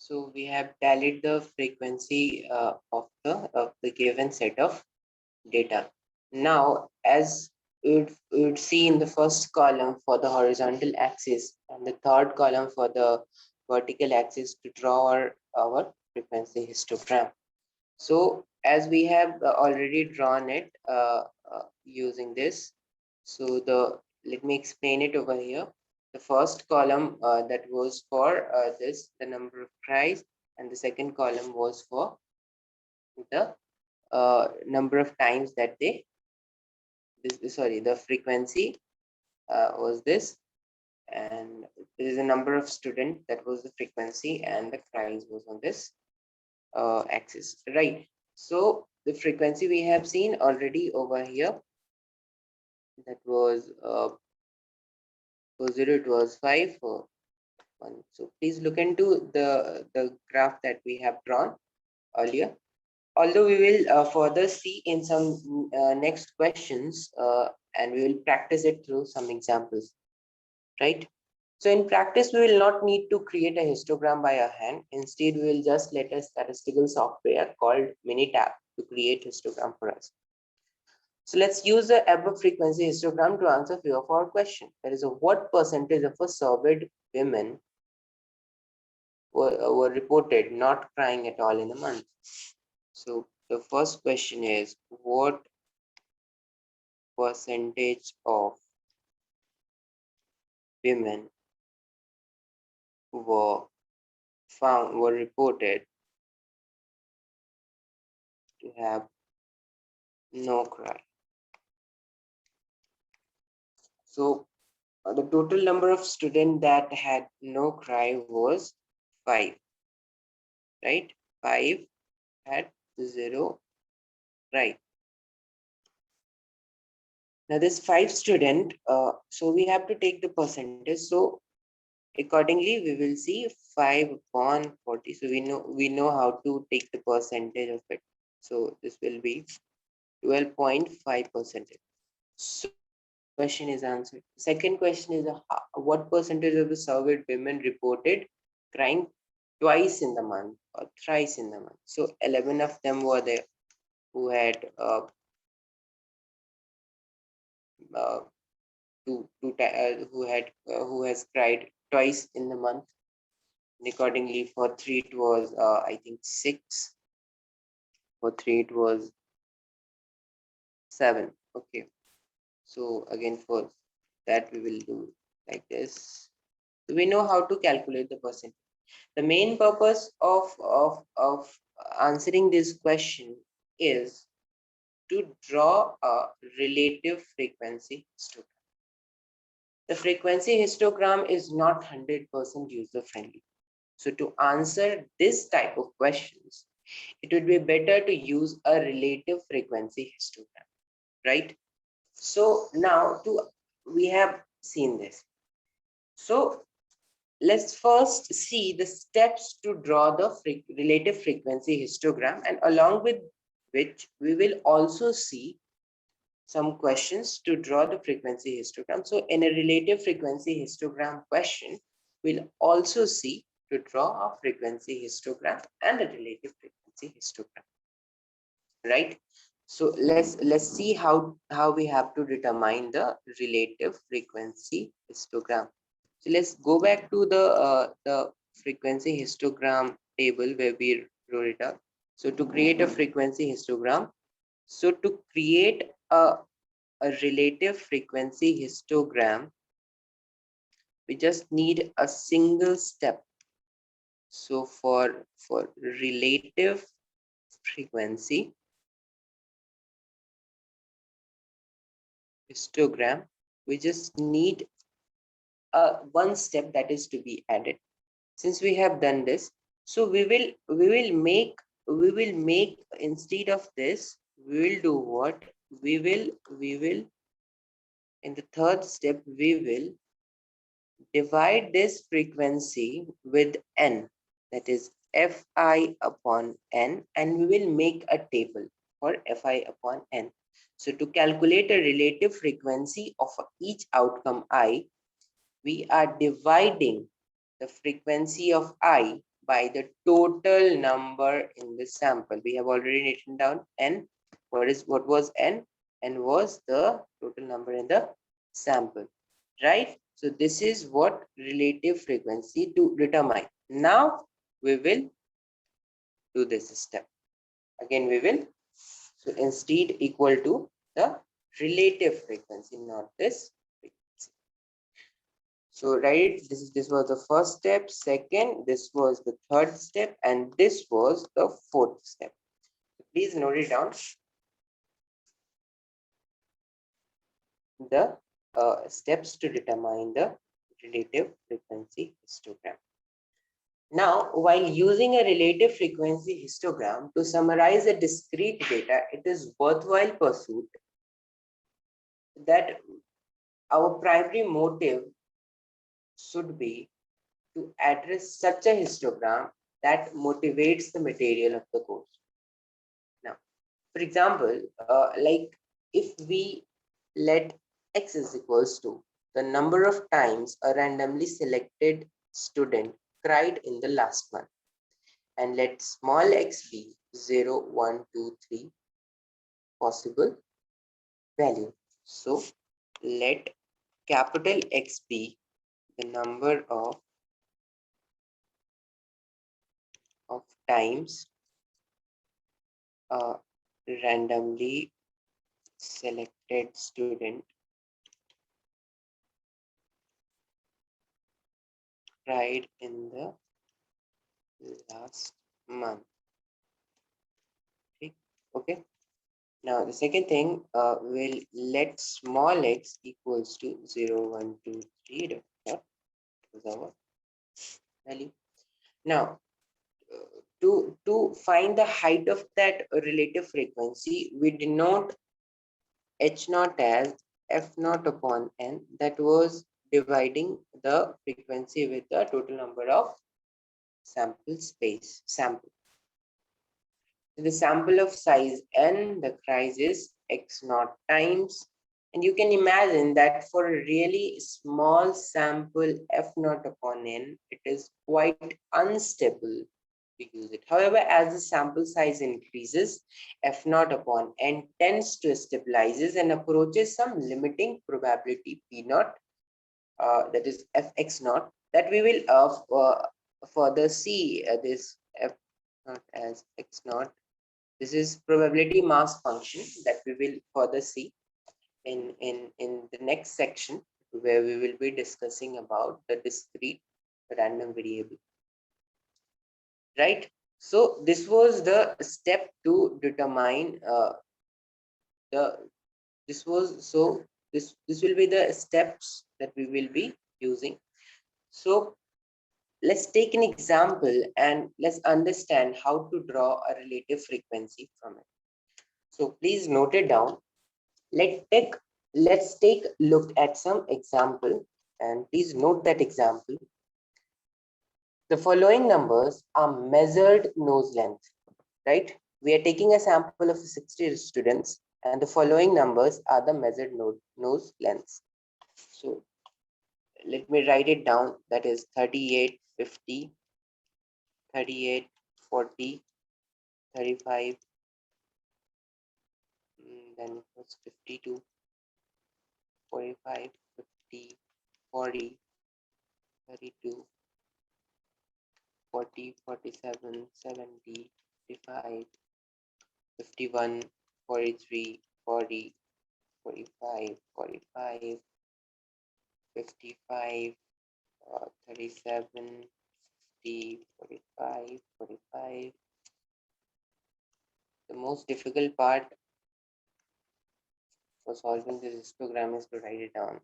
So we have tallied the frequency of the given set of data. Now, as we would see in the first column for the horizontal axis and the third column for the vertical axis to draw our frequency histogram. So as we have already drawn it using this, so let me explain it over here. The first column that was for the number of tries, and the second column was for the number of times that the frequency was this, and there is a number of student, that was the frequency, and the price was on this axis, right? So the frequency we have seen already over here, that was 0, it was 5 for 1. So please look into the graph that we have drawn earlier. Although we will further see in some next questions, and we will practice it through some examples, right? So in practice, we will not need to create a histogram by our hand. Instead, we will just let a statistical software called Minitab to create histogram for us. So let's use the above frequency histogram to answer a few of our questions. That is, what percentage of a surveyed women were reported not crying at all in a month? So the first question is, what percentage of women were reported to have no cry? So the total number of students that had no cry was 5, right? 5 had 0 cry. Now this 5 student, so we have to take the percentage. So accordingly, we will see 5 upon 40. So we know how to take the percentage of it. So this will be 12.5%. So question is answered. Second question is, what percentage of the surveyed women reported crying twice in the month or thrice in the month? So 11 of them were there who had who has cried twice in the month. And accordingly, for 3 it was I think 6. For 3 it was 7. Okay. So again, for that we will do like this. So we know how to calculate the percentage. The main purpose of answering this question is to draw a relative frequency histogram. The frequency histogram is not 100% user friendly. So to answer this type of questions, it would be better to use a relative frequency histogram, right? So now we have seen this. So let's first see the steps to draw the relative frequency histogram, and along with which we will also see some questions to draw the frequency histogram. So in a relative frequency histogram question, we'll also see to draw a frequency histogram and a relative frequency histogram, right? So let's see how we have to determine the relative frequency histogram. So let's go back to the frequency histogram table where we wrote it up. So to create a frequency histogram, so to create a relative frequency histogram, we just need a single step. So for relative frequency histogram, we just need one step that is to be added. Since we have done this, so we will make instead of this, we will do what? We will in the third step, we will divide this frequency with n, that is fi upon n, and we will make a table for fi upon n. So to calculate a relative frequency of each outcome I, we are dividing the frequency of I by the total number in the sample. We have already written down n. What was n? N was the total number in the sample, right? So this is what relative frequency to determine. Now we will do this step. Again, we will, so instead equal to the relative frequency, not this frequency. So right, this was the first step, second, this was the third step, and this was the fourth step. Please note it down. The steps to determine the relative frequency histogram. Now, while using a relative frequency histogram to summarize a discrete data, it is worthwhile pursuit that our primary motive should be to address such a histogram that motivates the material of the course. Now, for example, like if we let x is equals to the number of times a randomly selected student cried in the last month, and let small x be 0, 1, 2, 3 possible value. So let capital X be the number of times a randomly selected student cried in the last month. Okay. Now the second thing, will let small x equals to 0, 1, 2, 3 dot is our value. Now to find the height of that relative frequency, we denote h naught as f naught upon n, that was dividing the frequency with the total number of sample. The sample of size n, the price is x naught times, and you can imagine that for a really small sample f naught upon n, it is quite unstable to use it. However, as the sample size increases, f naught upon n tends to stabilizes and approaches some limiting probability p naught, that is fx naught, that we will further see this f naught as x naught. This is probability mass function that we will further see in the next section, where we will be discussing about the discrete random variable, right? So this was the step to determine the this was so this will be the steps that we will be using. So let's take an example and let's understand how to draw a relative frequency from it. So please note it down. Let's take a look at some example, and please note that example. The following numbers are measured nose length, right? We are taking a sample of 60 students, and the following numbers are the measured nose lengths. So let me write it down. That is 38, 50, 38, 40, 35, then it was 52, 45, 50, 40, 32, 40, 47, 70, 55, 51, 43, 40, 45, 45, 55, 37, 50, 45, 45. The most difficult part for solving this histogram is to write it down.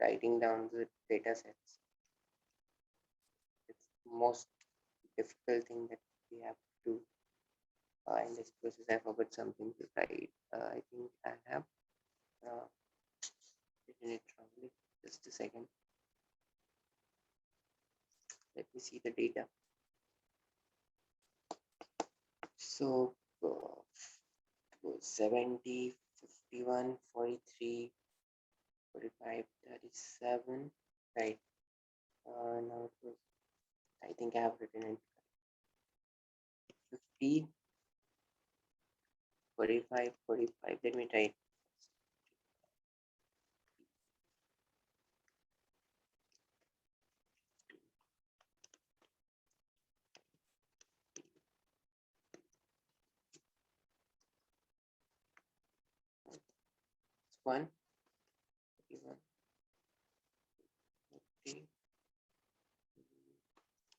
Writing down the data sets. It's the most difficult thing that we have to do. In this process, I forgot something to write. I think I have written it wrongly. Just a second. Let me see the data. So 70, 51, 43, 45, 37, right? Now it was I think I have written it 50, 45, 45. Let me try it. One, 51, 50,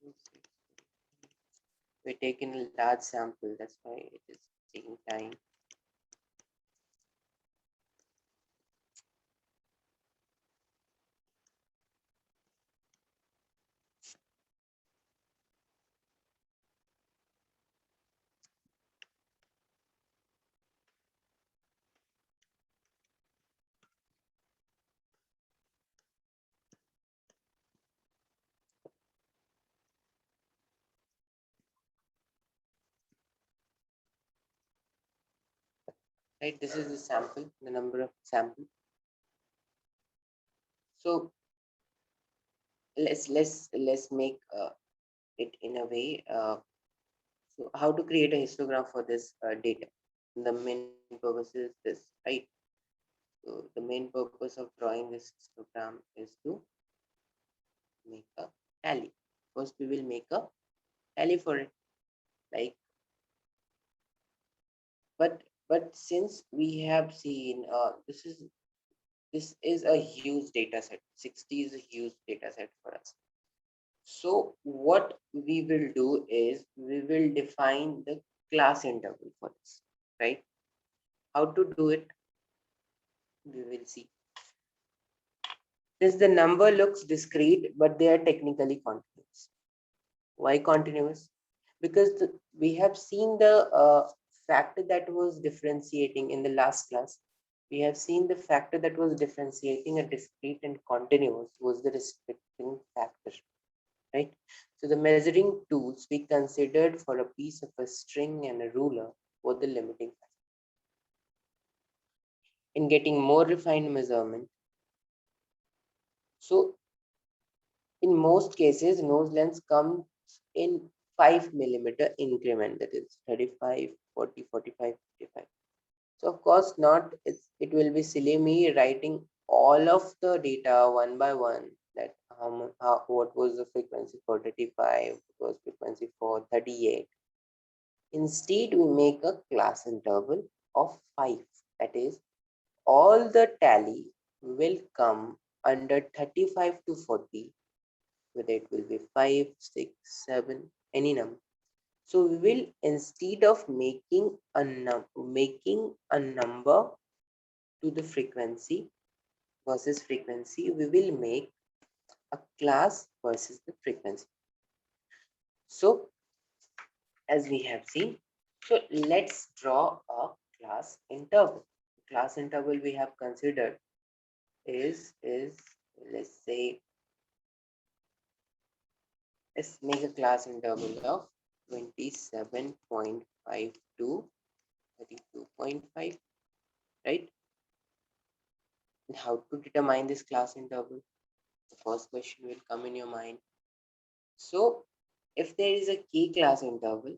56. We're taking a large sample, that's why it is taking time. Right, this is the sample, the number of sample. So let's make it in a way. So how to create a histogram for this data? The main purpose is this, right? So the main purpose of drawing this histogram is to make a tally. First, we will make a tally for it. Like, but since we have seen this is a huge data set. 60 is a huge data set for us. So what we will do is we will define the class interval for this, right? How to do it? We will see. Since the number looks discrete, but they are technically continuous. Why continuous? Because we have seen the factor that was differentiating in the last class. We have seen the factor that was differentiating a discrete and continuous was the restricting factor, right? So the measuring tools we considered for a piece of a string and a ruler were the limiting factor. In getting more refined measurement, so in most cases, nose lengths come in 5 millimeter increment, that is 35, 40, 45, 55. So of course not, it will be silly me writing all of the data one by one, that what was the frequency for 35, what was frequency for 38. Instead, we make a class interval of 5. That is, all the tally will come under 35 to 40, whether it will be 5, 6, 7, any number. So we will, instead of making a number to the frequency versus frequency, we will make a class versus the frequency. So as we have seen, so let's draw a class interval. Class interval we have considered is let's say, let's make a class interval of 27.5 to 32.5, right? And how to determine this class interval? The first question will come in your mind. So if there is a key class interval,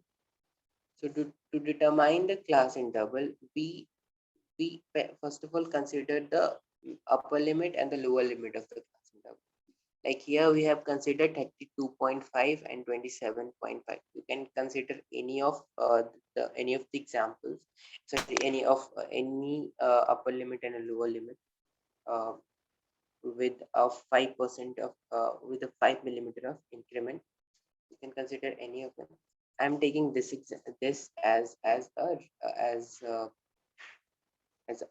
so to determine the class interval, we first of all consider the upper limit and the lower limit of the class interval. Like here we have considered 32.5 and 27.5. You can consider any of the examples, so any upper limit and a lower limit uh, with a 5% of with a 5 millimeter of increment. You can consider any of them. I'm taking this as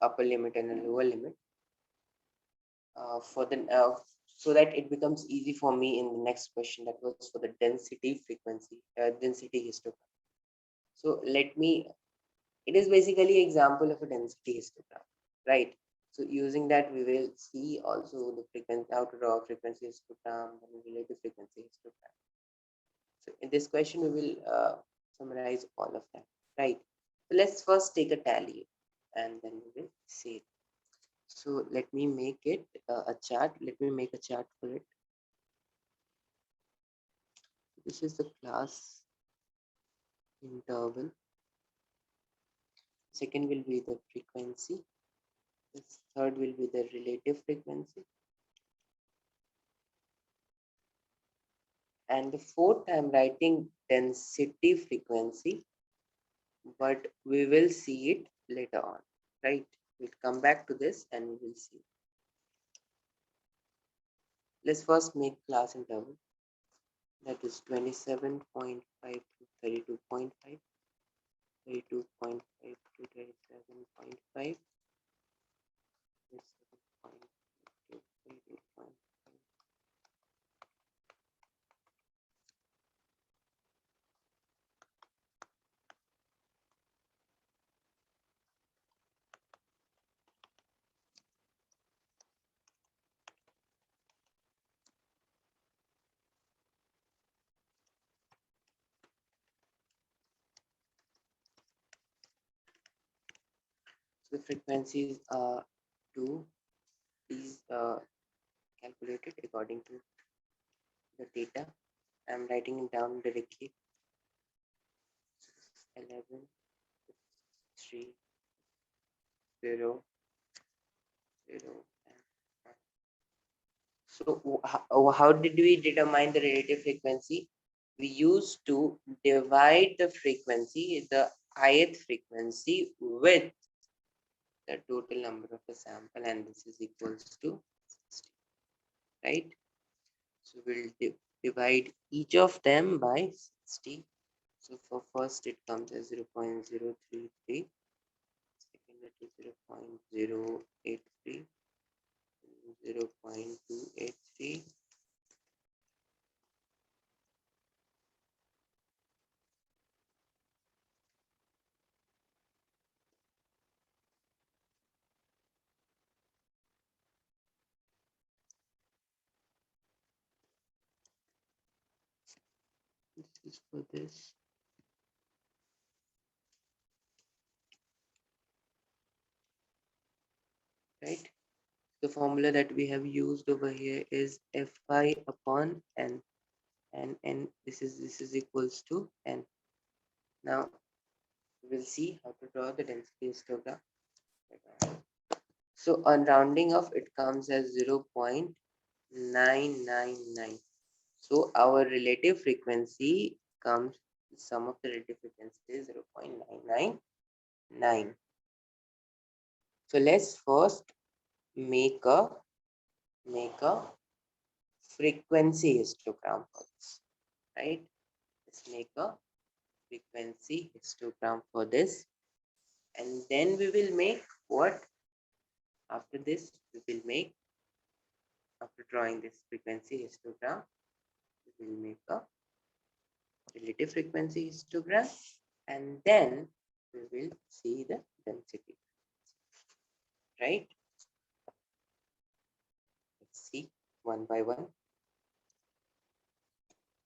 upper limit and a lower limit for the so that it becomes easy for me in the next question, that was for the density frequency density histogram. So let me, it is basically example of a density histogram, right? So using that we will see also the frequency, how to draw frequency histogram and relative frequency histogram. So in this question we will summarize all of that, right? So let's first take a tally and then we will see it. So let me make it a chart. Let me make a chart for it. this is the class interval. Second will be the frequency. The third will be the relative frequency. And the fourth, I'm writing density frequency, but we will see it later on, right? We'll come back to this and we will see. Let's first make class interval. That is 27.5 to 32.5, 32.5 to 37.5, 37.5 to 32.5. So the frequencies are two. These calculated according to the data. I'm writing it down directly. 11, 3, 0, 0, and 1. So how did we determine the relative frequency? We used to divide the frequency, the ith frequency, with the total number of the sample, and this is equals to 60, right? So we'll divide each of them by 60. So for first it comes as 0.033, second it is 0.083, 0.283, this is for this, right? The formula that we have used over here is Fi upon N, and N, this is equals to N. Now we'll see how to draw the density histogram. So on rounding off, it comes as 0.999. So our relative frequency comes, sum of the relative frequency is 0.999. So let's first make a frequency histogram for this, right? Let's make a frequency histogram for this, and then we will make what? After this, we will make, after drawing this frequency histogram, we will make a relative frequency histogram, and then we will see the density, right? Let's see one by one.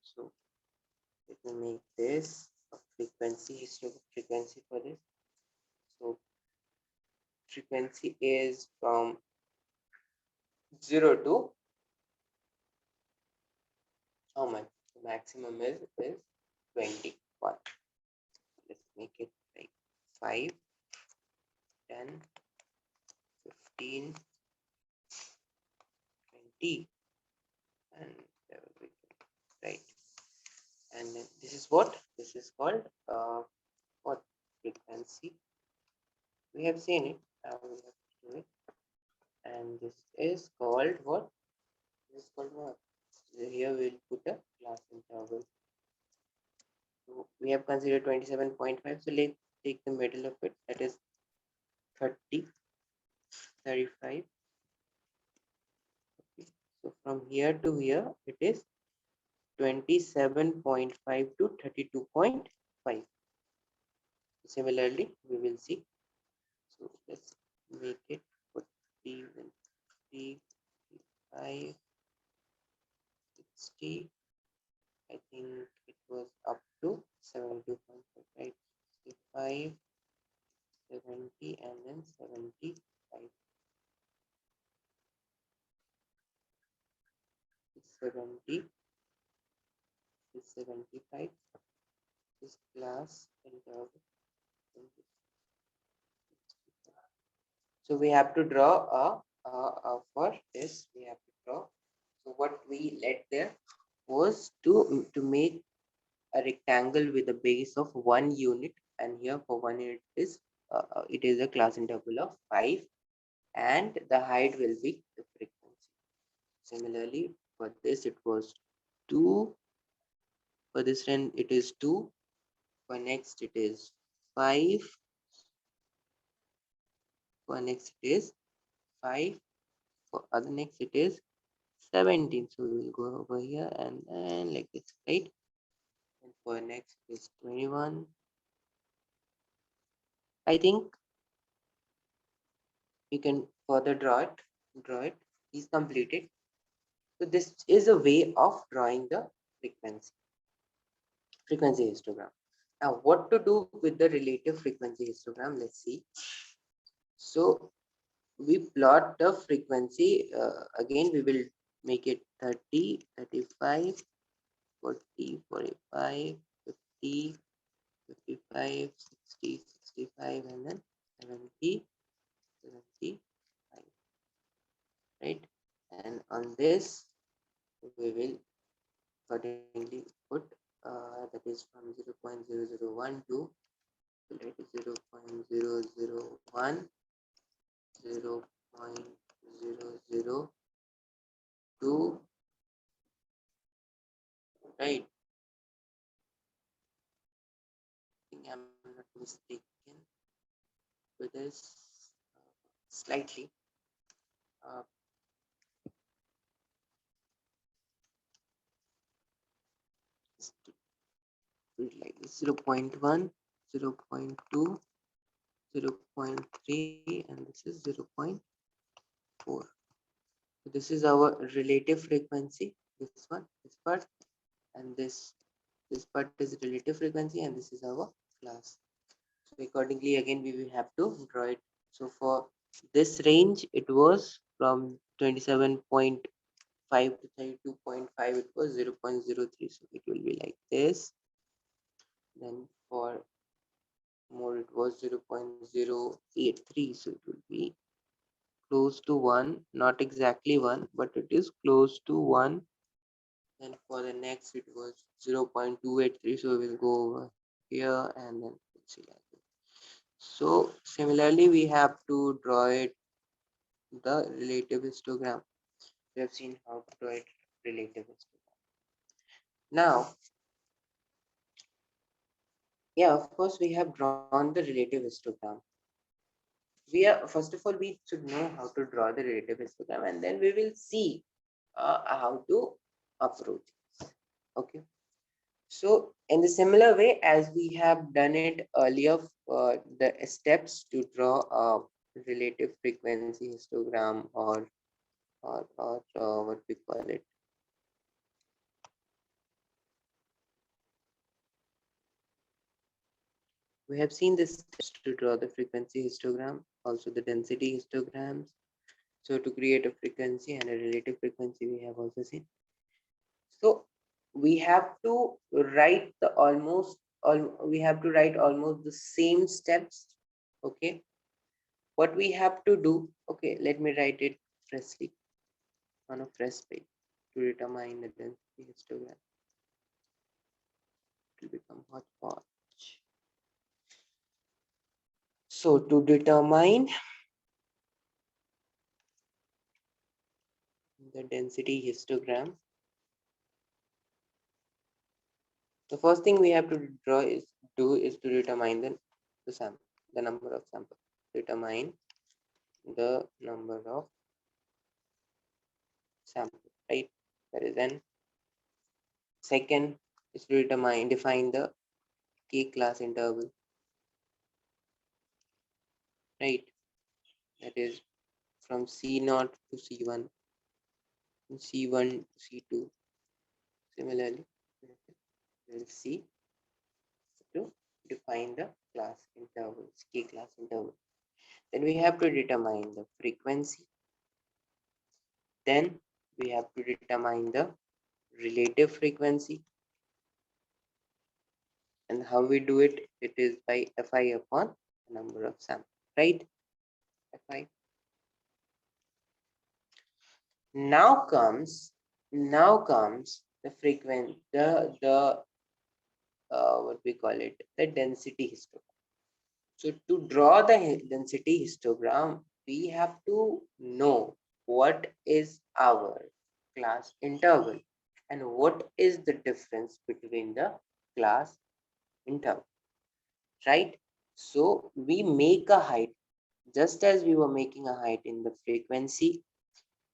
So let me make this a frequency frequency for this. So frequency is from 0 to how much? The maximum is 21. Let's make it like 5, 10, 15, 20, and right. And then this is what? This is called what? Frequency. We have seen it. We have to do it. And this is called what? This is called what? Here we'll put a class interval. So we have considered 27.5. So let's take the middle of it. That is 30, 35. Okay. So from here to here, it is 27.5 to 32.5. Similarly, we will see. So let's make it 40, 35, 60. I think it was up to 72.5, right? 65, 70, and then 75. 70, is 75. This class interval. So we have to draw for this we have to draw. So what we let there was to make a rectangle with a base of 1 unit, and here for 1 unit is it is a class interval of 5, and the height will be the frequency. Similarly, for this it was 2. For this one it is 2. For next it is 5. For next it is 5. For other next it is 17. So we will go over here and then like this, right? And for next is 21. I think you can further draw it. Is completed. So this is a way of drawing the frequency histogram. Now what to do with the relative frequency histogram? Let's see. So we plot the frequency. Again we will make it 30, 35, 40, 45, 50, 55, 60, 65, and then 70, 75, right? And on this we will accordingly put that is from 0.0012 to 0.001, 0.002, right? I think I'm not mistaken with this slightly. Uh, like 0.1, 0.2, 0.3, and this is 0.4. So this is our relative frequency. This one, this part, and this part is relative frequency, and this is our class. So accordingly, again we will have to draw it. So for this range, it was from 27.5 to 32.5. It was 0.03. So it will be like this. Then for more, it was 0.083. So it will be close to 1, not exactly 1, but it is close to 1. And for the next it was 0.283. So we will go over here and then see like this. So similarly we have to draw it the relative histogram. We have seen how to draw it relative histogram. Now, yeah, of course we have drawn the relative histogram. We are first of all we should know how to draw the relative histogram, and then we will see how to approach it. Okay. So in the similar way as we have done it earlier, the steps to draw a relative frequency histogram, or what we call it. We have seen the steps to draw the frequency histogram, also the density histograms. So to create a frequency and a relative frequency, we have also seen. So we have to write the we have to write almost the same steps. Okay. What we have to do, okay, let me write it freshly on a fresh page to determine the density histogram. It will become hot. So to determine the density histogram, the first thing we have to do is to determine the number of samples. Determine the number of samples, right? That is n. Second is to define the k class interval, right? That is from C0 to C1, and C1 to C2. Similarly, we'll see to define the class intervals, k class interval. Then we have to determine the frequency. Then we have to determine the relative frequency. And how we do it? It is by Fi upon number of samples, right? Fi. Now comes the frequency, the what we call it, the density histogram. So to draw the density histogram, we have to know what is our class interval and what is the difference between the class interval, right? So we make a height just as we were making a height in the frequency,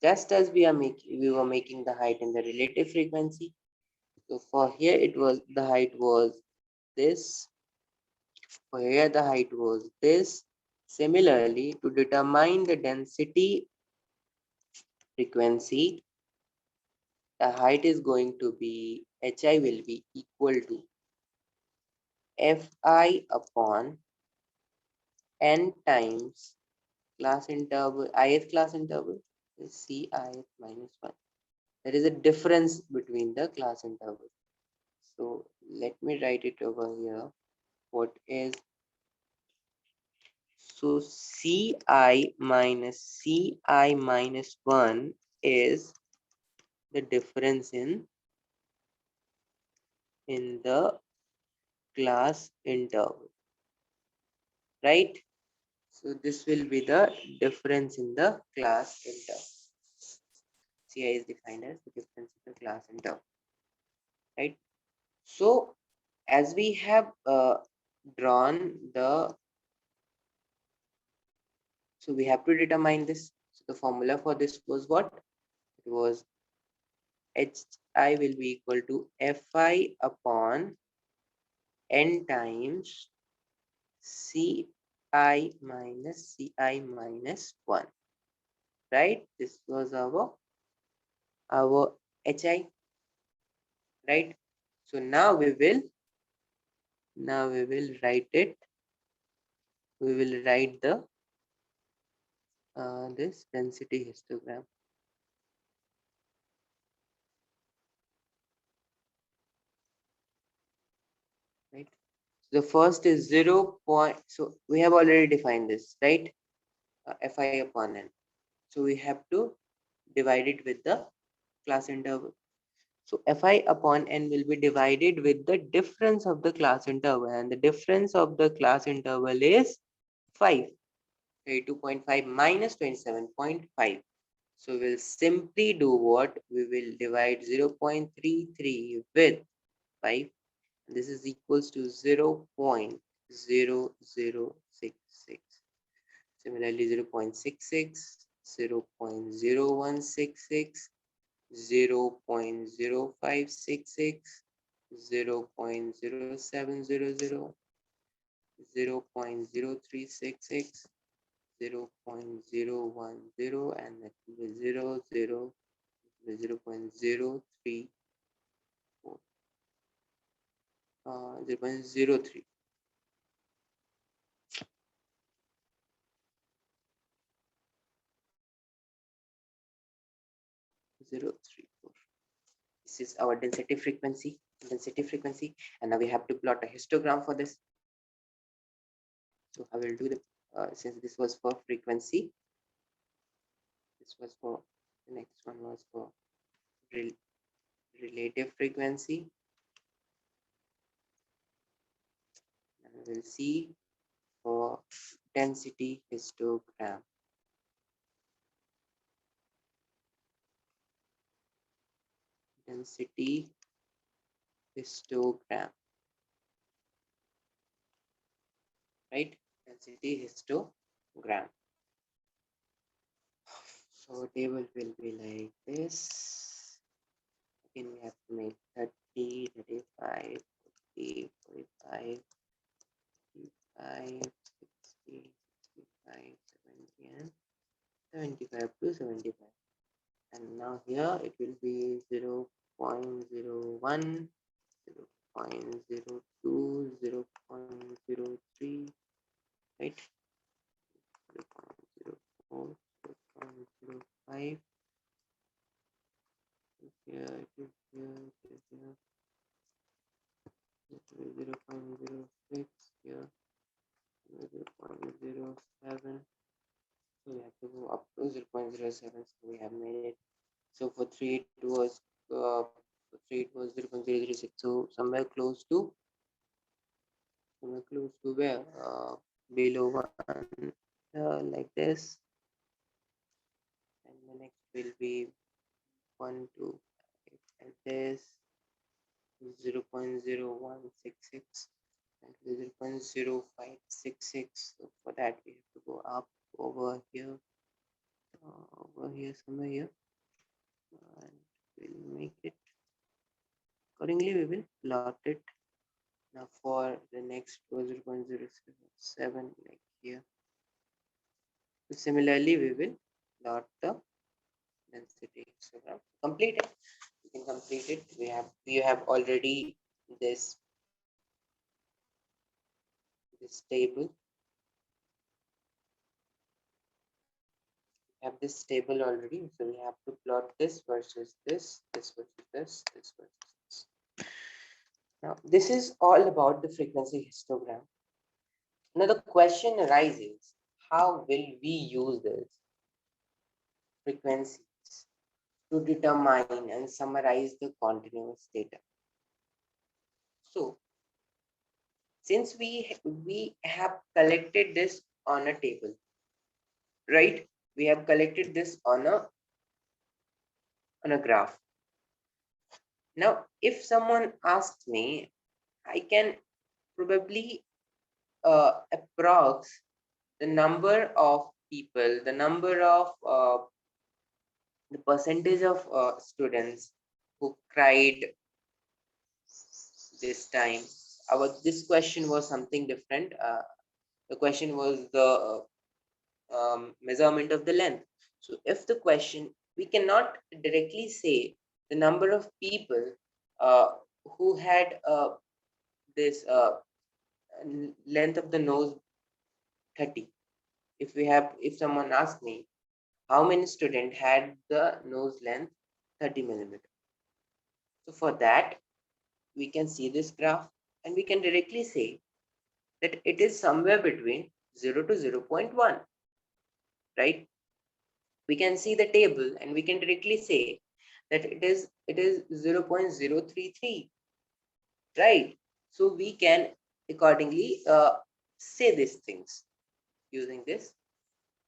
just as we were making the height in the relative frequency. So for here it was the height was this, for here the height was this. Similarly, to determine the density frequency, the height is going to be, hi will be equal to fi upon n times class interval, ith class interval is c ith minus 1. There is a difference between the class interval. So let me write it over here. What is, so ci minus ci minus 1 is the difference in the class interval, right? So this will be the difference in the class interval. Ci is defined as the difference in the class interval, right? So as we have drawn the, so we have to determine this. So the formula for this was what? It was hi will be equal to fi upon n times ci minus 1, right? This was our hi, right? So now we will write it. We will write the this density histogram, right? So the first is 0 point. So we have already defined this, right? Fi upon n. So we have to divide it with the class interval. So fi upon n will be divided with the difference of the class interval, and the difference of the class interval is 5. 32.5 minus 27.5. So we'll simply do what? We will divide 0.33 with 5. This is equals to 0.0066. Similarly, 0.66, 0.0166, 0.0566, 0.0700, 0.0366, 0.010, and that will be 0.034, 0.03. This is our density frequency, and now we have to plot a histogram for this. So I will do the, since this was for frequency, this was for, the next one was for relative frequency, and we will see for density histogram. Density histogram, right? Density histogram. So table will be like this. Again, we have to make 30, 35, 40, 45, 55, 60, 65, 70, and 75 to 75. And now here it will be 0 0.01, 0 0.02, 0 0.03, right? 0 0.04, 0 0.05. Here it is here, it is here. 0.06 here, 0.07. So we have to go up to 0.07. So we have made it. So for 3 it was for 3 it was 0.036. So somewhere close to where below 1 like this, and the next will be 1 2 like this, 0.0166 and 0.0566. So for that we have to go up over here, somewhere here, and we'll make it accordingly. We will plot it. Now for the next 0.007 like here. So similarly, we will plot the density histogram. Complete it. You can complete it. We have already this table. We have this table already, so we have to plot this versus this, this versus this, this versus this. Now this is all about the frequency histogram. Now the question arises: how will we use this frequencies to determine and summarize the continuous data? So since we have collected this on a table, right? We have collected this on a graph. Now if someone asks me, I can probably approx the number of people, the number of the percentage of students who cried this time. This question was something different. The question was the measurement of the length. So if the question, we cannot directly say the number of people uh, who had this length of the nose 30. If someone asks me how many students had the nose length 30 millimeter. So for that, we can see this graph and we can directly say that it is somewhere between 0 to 0.1, right? We can see the table and we can directly say that it is 0.033, right? So we can accordingly say these things using this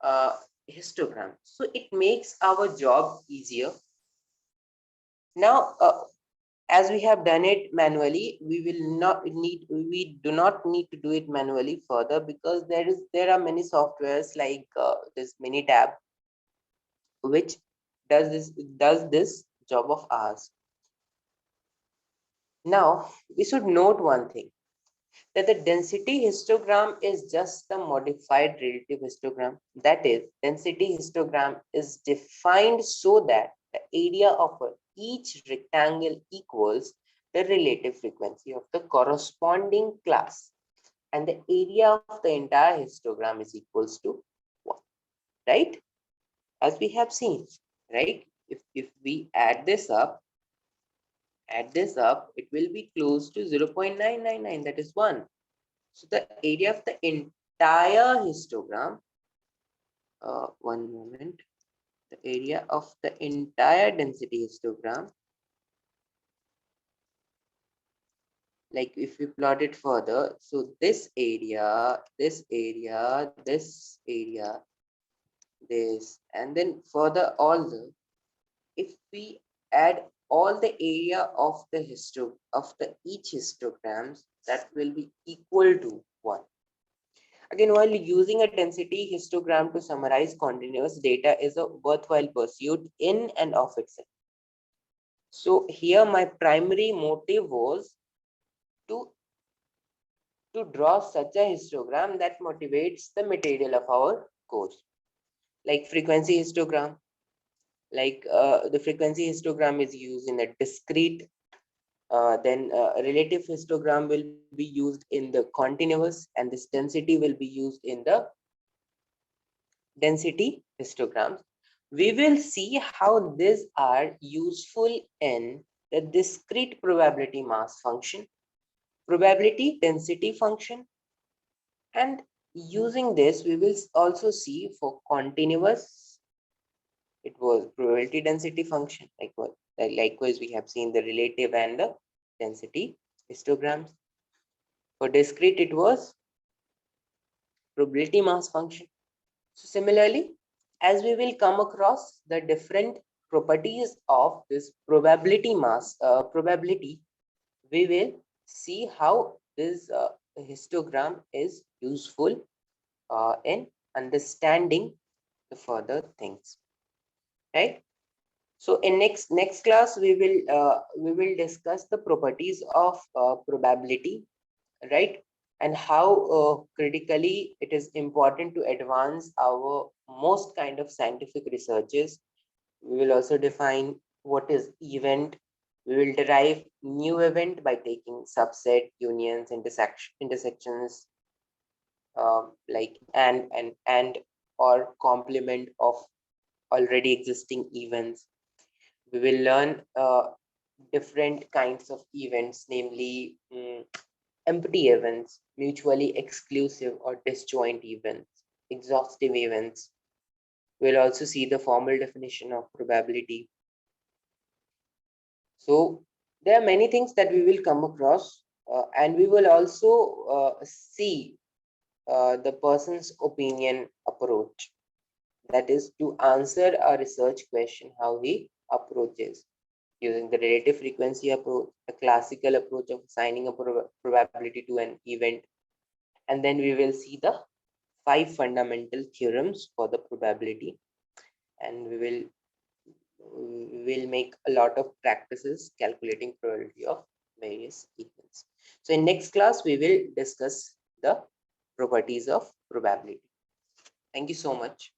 uh, histogram. So it makes our job easier. Now as we have done it manually, we do not need to do it manually further, because there are many softwares like this Minitab, which does this job of ours. Now we should note one thing, that the density histogram is just the modified relative histogram. That is, density histogram is defined so that the area of each rectangle equals the relative frequency of the corresponding class, and the area of the entire histogram is equals to 1, right? As we have seen, right? If we add this up, it will be close to 0.999, that is 1. So the area of the entire histogram, one moment, the area of the entire density histogram, like if we plot it further, so this area, this area, this area, this, and then further all the, if we add all the area of the each histograms, that will be equal to 1. Again, while using a density histogram to summarize continuous data is a worthwhile pursuit in and of itself. So here my primary motive was to draw such a histogram that motivates the material of our course, like frequency histogram. Like the frequency histogram is used in a discrete, then relative histogram will be used in the continuous, and this density will be used in the density histograms. We will see how these are useful in the discrete probability mass function, probability density function, and using this we will also see for continuous, it was probability density function. Likewise we have seen the relative and the density histograms. For discrete it was probability mass function. So similarly, as we will come across the different properties of this probability, we will see how this histogram is useful in understanding the further things, right? So in next class we will discuss the properties of probability, right? And how critically it is important to advance our most kind of scientific researches. We will also define what is event. We will derive new event by taking subset, unions, intersections, like and or complement of already existing events. We will learn different kinds of events, namely empty events, mutually exclusive or disjoint events, exhaustive events. We'll also see the formal definition of probability. So there are many things that we will come across, and we will also see the person's opinion approach. That is to answer a research question, how he approaches using the relative frequency approach, the classical approach of assigning a probability to an event, and then we will see the 5 fundamental theorems for the probability, and we will make a lot of practices calculating probability of various events. So in next class we will discuss the properties of probability. Thank you so much.